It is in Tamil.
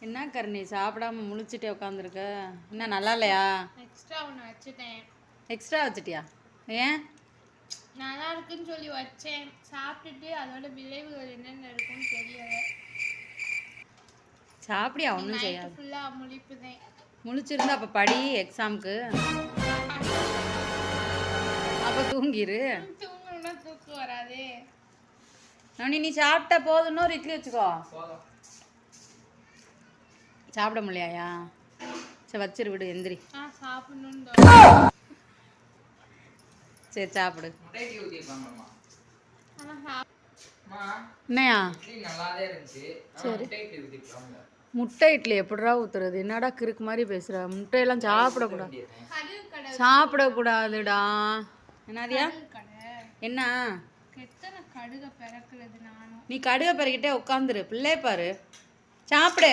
என்ன கருணி சாப்பிடாம முழிச்சிட்டே உட்காந்துருக்க? என்ன நல்லா இல்லையா? எக்ஸ்ட்ரா ஒன்று வச்சுட்டேன். எக்ஸ்ட்ரா வச்சிட்டியா? ஏன்? நல்லா இருக்குன்னு சொல்லி வச்சேன். சாப்பிட்டுட்டு அதோட விளைவுகள் என்னென்ன இருக்குன்னு தெரியல. சாப்பிடியா? ஒன்றும் செய்யாது. ஃபுல்லாக முழிப்புதேன். முழிச்சிருந்தா அப்போ படி எக்ஸாமுக்கு. அப்போ தூங்கிரு. தூங்கணும்னா தூக்கம் வராதே. நீ சாப்பிட்ட போதுன்னு ஒரு இட்லி வச்சுக்கோ. சாப்பிட முடியாயா? சரி வச்சிரு விடு, எந்திரி. சாப்பிடணும். சரி சாப்பிடு. என்னையா? சரி முட்டை இட்லி எப்படிரா ஊத்துறது? என்னடா கிறுக்கு மாதிரி பேசுற? முட்டையெல்லாம் சாப்பிடக்கூடாது, சாப்பிடக்கூடாதுடா. என்னதியா? என்ன கடுகை பிறக்கிறது? நானும் நீ கடுகை பிறக்கிட்டே உட்காந்துரு. பிள்ளை பாரு, சாப்பிடு.